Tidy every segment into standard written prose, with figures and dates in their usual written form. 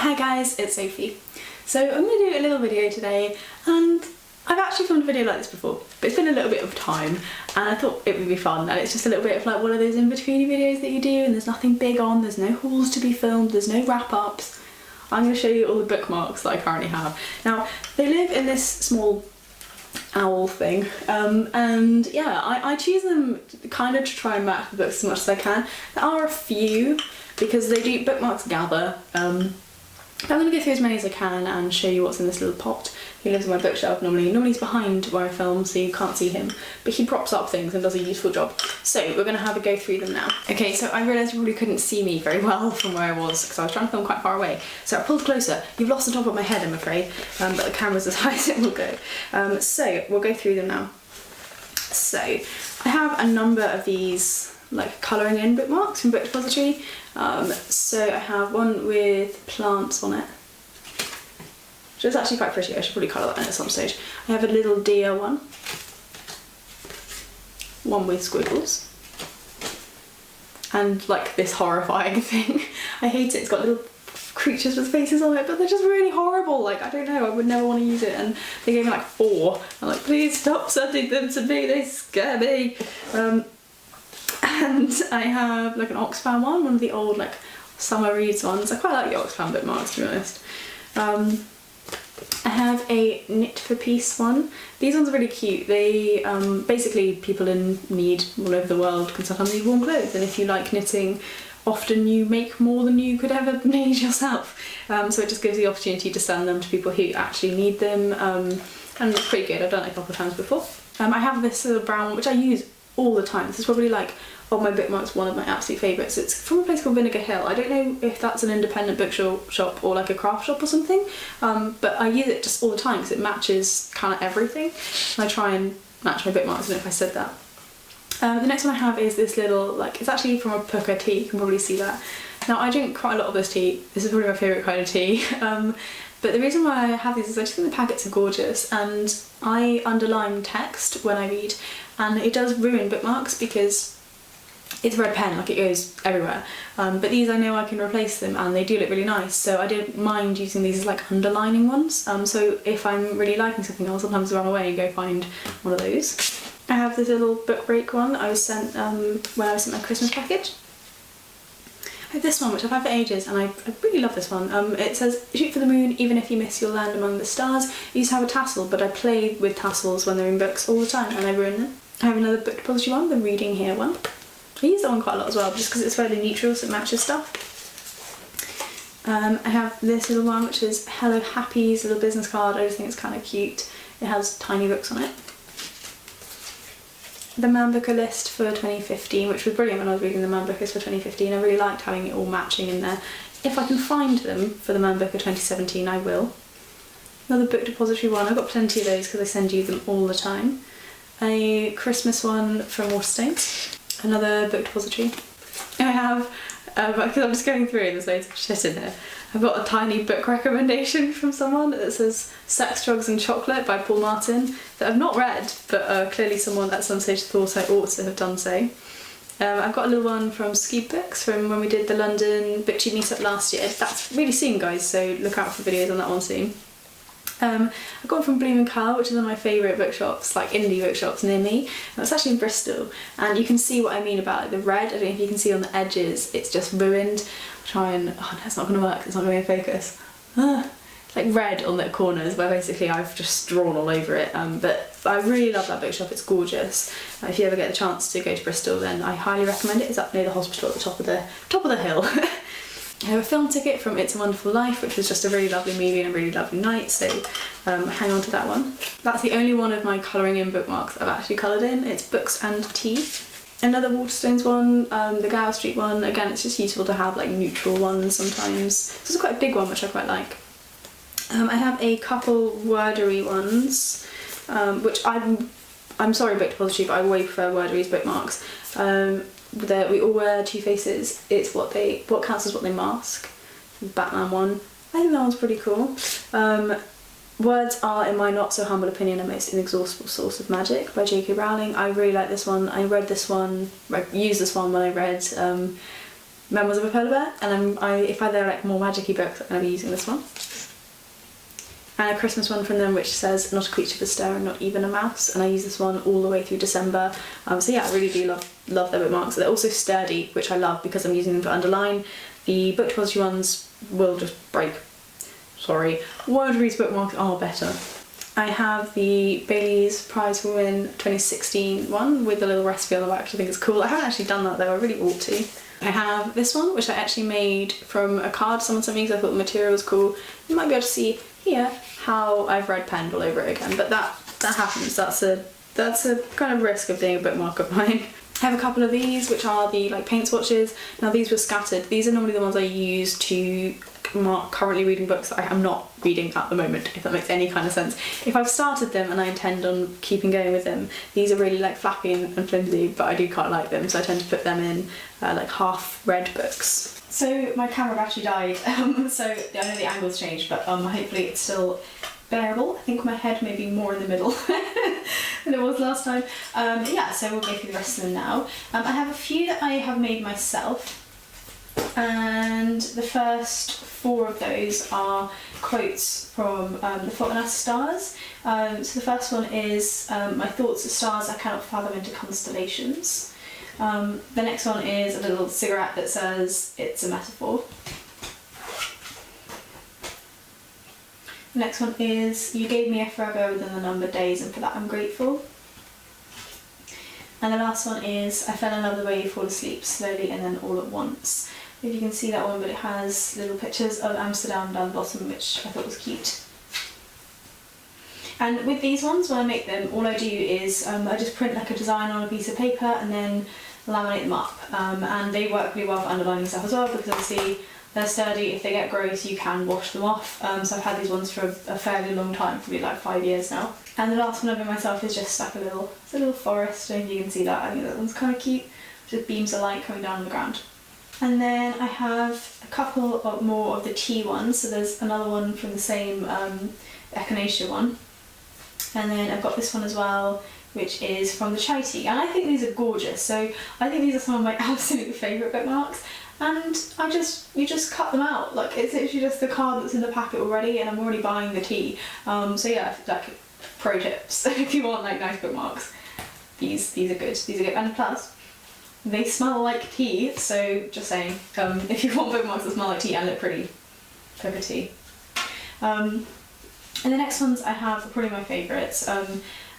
Hi guys, it's Sophie. So I'm going to do a little video today, and I've actually filmed a video like this before, but it's been a little bit of time and I thought it would be fun, and it's just a little bit of like one of those in-betweeny videos that you do and there's nothing big on, there's no hauls to be filmed, there's no wrap-ups. I'm going to show you all the bookmarks that I currently have. Now, they live in this small owl thing, and yeah, I choose them kind of to try and match the books as much as I can. There are a few, because they do bookmarks gather. I'm going to go through as many as I can and show you what's in this little pot. He lives in my bookshelf normally. Normally he's behind where I film, so you can't see him, but he props up things and does a useful job. So we're going to have a go through them now. Okay, so I realised you probably couldn't see me very well from where I was because I was trying to film quite far away. So I pulled closer. You've lost the top of my head, I'm afraid, but the camera's as high as it will go. So we'll go through them now. So I have a number of these like colouring in bookmarks from Book Depository. So I have one with plants on it, which is actually quite pretty. I should probably colour that in at some stage. I have a little deer one with squiggles, and like this horrifying thing. I hate it, it's got little creatures with faces on it, but they're just really horrible. Like, I don't know, I would never want to use it, and they gave me like 4. I'm like, please stop sending them to me, they scare me. And I have like an Oxfam one of the old like summer reads ones. I quite like the Oxfam bookmarks, to be honest. I have a knit for peace one. These ones are really cute. They basically, people in need all over the world can sometimes need warm clothes, and if you like knitting, often you make more than you could ever need yourself. So it just gives the opportunity to send them to people who actually need them, and it's pretty good. I've done it a couple of times before. I have this little brown one which I use all the time. This is probably like of my bookmarks one of my absolute favourites. It's from a place called Vinegar Hill. I don't know if that's an independent bookshop or like a craft shop or something, but I use it just all the time because it matches kind of everything. I try and match my bookmarks. I don't know if I said that. The next one I have is this little, like, it's actually from a Pukka tea, you can probably see that. Now I drink quite a lot of this tea. This is probably my favourite kind of tea. But the reason why I have these is I just think the packets are gorgeous, and I underline text when I read, and it does ruin bookmarks because it's a red pen, like it goes everywhere. But these I know I can replace them, and they do look really nice, so I don't mind using these as like underlining ones. So if I'm really liking something, I'll sometimes run away and go find one of those. I have this little book break one I was sent when I was sent my Christmas package. I have this one which I've had for ages, and I really love this one. It says, shoot for the moon even if you miss your land among the stars. I used to have a tassel, but I play with tassels when they're in books all the time and I ruin them. I have another Book Depository one, the Reading Here one. I use that one quite a lot as well, just because it's fairly neutral, so it matches stuff. I have this little one which is Hello Happy's little business card. I just think it's kind of cute. It has tiny books on it. The Man Booker list for 2015, which was brilliant when I was reading the Man Bookers for 2015. I really liked having it all matching in there. If I can find them for the Man Booker 2017, I will. Another Book Depository one. I've got plenty of those because I send you them all the time. A Christmas one from Waterstones. Another Book Depository. I have, because I'm just going through and there's loads of shit in here, I've got a tiny book recommendation from someone that says Sex, Drugs and Chocolate by Paul Martin that I've not read, but clearly someone at some stage thought I ought to have done so. I've got a little one from Ski Books from when we did the London Book Tube meetup last year. That's really soon, guys, so look out for videos on that one soon. I've got one from Bloom & Carl, which is one of my favourite bookshops, like indie bookshops near me. It's actually in Bristol, and you can see what I mean about it. The red, I don't know if you can see on the edges, it's just ruined. Try and, oh no, it's not going to work, it's not going to be in focus. It's like red on the corners where basically I've just drawn all over it, but I really love that bookshop, it's gorgeous. If you ever get the chance to go to Bristol, then I highly recommend it. It's up near the hospital at the top of the hill. I have a film ticket from It's a Wonderful Life, which was just a really lovely movie and a really lovely night, so hang on to that one. That's the only one of my colouring in bookmarks I've actually coloured in. It's Books and Tea. Another Waterstones one, the Gower Street one. Again, it's just useful to have like neutral ones sometimes. This is quite a big one, which I quite like. I have a couple wordery ones, which I'm sorry Book Depository, but I way prefer wordery's bookmarks. We all wear two faces. It's what counts as what they mask. Batman one. I think that one's pretty cool. Words are, in my not so humble opinion, a most inexhaustible source of magic by J.K. Rowling. I really like this one. I read this one, I used this one when I read Memoirs of a Polar Bear, and if they're like more magic-y books, I'm going to be using this one. And a Christmas one from them which says not a creature for stir and not even a mouse, and I use this one all the way through December. So yeah, I really do love their bookmarks. They're also sturdy, which I love because I'm using them to underline. The Book Depository ones will just break. Sorry. Wordreads bookmarks are better. I have the Bailey's Prize for Women 2016 one with the little recipe on the back, which I think is cool. I haven't actually done that though, I really ought to. I have this one, which I actually made from a card someone sent me because I thought the material was cool. You might be able to see here how I've red penned all over it again, but that happens. That's a kind of risk of being a bookmark of mine. I have a couple of these, which are the like paint swatches. Now these were scattered. These are normally the ones I use to mark currently reading books that I am not reading at the moment, if that makes any kind of sense. If I've started them and I intend on keeping going with them, these are really like flappy and flimsy, but I do quite like them, so I tend to put them in like half read books. So my camera battery died, so I know the angle's changed, but hopefully it's still bearable. I think my head may be more in the middle than it was last time. Yeah, so we'll go through the rest of them now. I have a few that I have made myself, and the first 4 of those are quotes from The Fault in Our Stars. So the first one is, my thoughts are stars I cannot fathom into constellations. The next one is a little cigarette that says it's a metaphor. The next one is, you gave me a forever within the numbered days and for that I'm grateful. And the last one is, I fell in love the way you fall asleep, slowly and then all at once. If you can see that one, but it has little pictures of Amsterdam down the bottom, which I thought was cute. And with these ones, when I make them, all I do is I just print like a design on a piece of paper and then laminate them up. And they work really well for underlining stuff as well, because obviously they're sturdy. If they get gross, you can wash them off. So I've had these ones for a fairly long time, probably like 5 years now. And the last one I've made myself is just like it's a little forest. I don't know if you can see that. I think that one's kind of cute. Just beams of light coming down on the ground. And then I have a couple of more of the tea ones. So there's another one from the same echinacea one. And then I've got this one as well, which is from the chai tea. And I think these are gorgeous. So I think these are some of my absolute favourite bookmarks. And you just cut them out. Like, it's literally just the card that's in the packet already, and I'm already buying the tea. So yeah, like, pro tips if you want like nice bookmarks. These are good. These are good. And plus, they smell like tea, so just saying, if you want bookmarks that smell like tea and look pretty, go for tea. And the next ones I have are probably my favourites,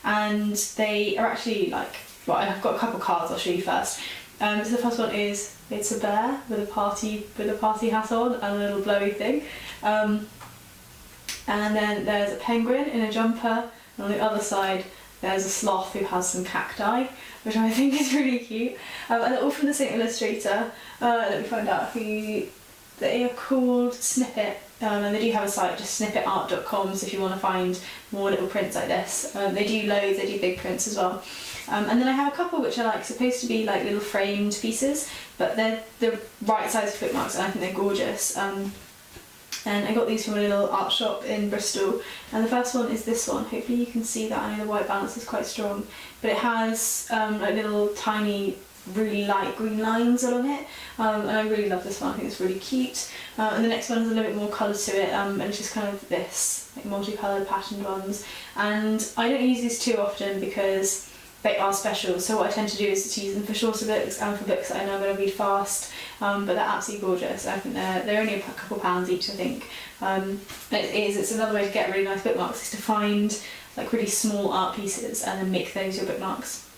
and they are actually like, well, I've got a couple cards I'll show you first. So the first one is, it's a bear with a party hat on and a little blowy thing. And then there's a penguin in a jumper, and on the other side there's a sloth who has some cacti, which I think is really cute. And they're all from the same illustrator. Let me find out who they are called. Snippet, and they do have a site, just snippetart.com, so if you want to find more little prints like this. They do loads, they do big prints as well. And then I have a couple which are like supposed to be like little framed pieces, but they're the right size for bookmarks, and I think they're gorgeous. And I got these from a little art shop in Bristol, and the first one is this one. Hopefully you can see that. I know the white balance is quite strong, but it has like little tiny really light green lines along it, and I really love this one. I think it's really cute. And the next one has a little bit more colour to it, and it's just kind of this like multicoloured patterned ones, and I don't use these too often because they are special, so what I tend to do is to use them for shorter books and for books that I know I'm going to read fast, but they're absolutely gorgeous. I think they're only a couple pounds each, I think. It's another way to get really nice bookmarks, is to find like really small art pieces and then make those your bookmarks.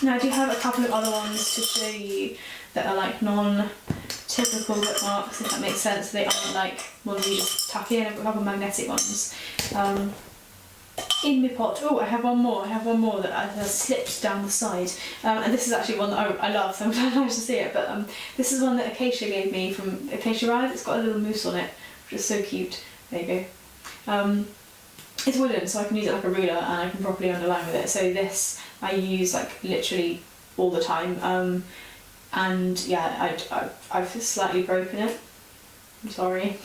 Now I do have a couple of other ones to show you that are like non-typical bookmarks, if that makes sense. They aren't like ones you just tuck in. I've got a couple of magnetic ones. In my pot. Oh, I have one more that has slipped down the side, and this is actually one that I love, so I'm glad I managed to see it, but this is one that Acacia gave me from Acacia Ride. It's got a little moose on it, which is so cute. There you go. It's wooden, so I can use it like a ruler and I can properly underline with it, so this I use like literally all the time, and yeah, I've slightly broken it. I'm sorry,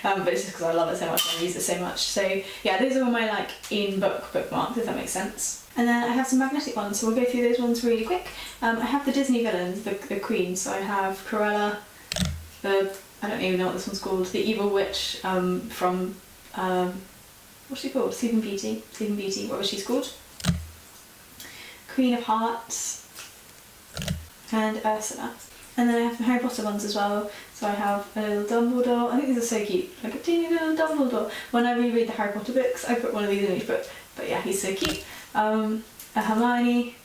but it's just because I love it so much and I use it so much. So yeah, those are all my like in-book bookmarks, if that makes sense. And then I have some magnetic ones, so we'll go through those ones really quick. I have the Disney villains, the Queen, so I have Cruella, I don't even know what this one's called, the Evil Witch from, what's she called? Sleeping Beauty, what was she called? Queen of Hearts, and Ursula. And then I have some Harry Potter ones as well. So I have a little Dumbledore. I think these are so cute. Like a teeny little Dumbledore. When I reread the Harry Potter books, I put one of these in each book. But yeah, he's so cute. A Hermione.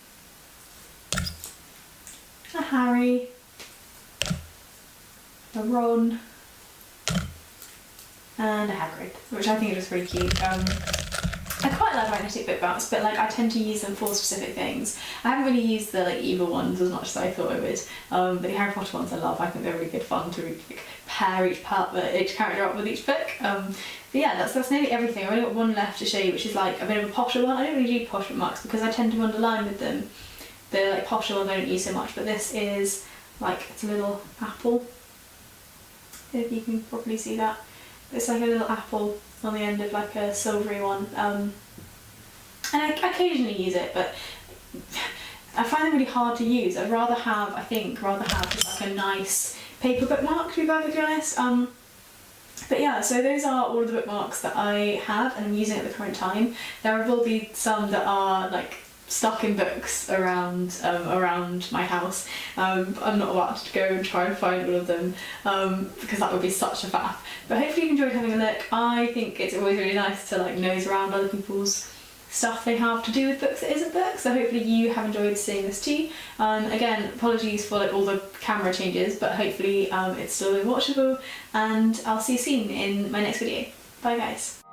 A Harry. A Ron. And a Hagrid, which I think is just really cute. I quite like magnetic bookmarks, but like I tend to use them for specific things. I haven't really used the like evil ones as much as I thought I would, but the Harry Potter ones I love. I think they're really good fun to like, pair each character up with each book. But yeah, that's nearly everything. I've only got one left to show you, which is like a bit of a posher one. I don't really do posh bookmarks because I tend to underline with them. The like posher ones I don't use so much, but this is like, it's a little apple. If you can probably see that. It's like a little apple on the end of like a silvery one, and I occasionally use it, but I find them really hard to use. I'd rather have just like a nice paper bookmark, to be perfectly honest. But yeah, so those are all of the bookmarks that I have and I'm using at the current time. There will be some that are like stuck in books around my house. I'm not about to go and try and find all of them because that would be such a faff. But hopefully you enjoyed having a look. I think it's always really nice to like nose around other people's stuff they have to do with books that isn't books. So hopefully you have enjoyed seeing this too. Again, apologies for like all the camera changes, but hopefully it's still watchable, and I'll see you soon in my next video. Bye guys.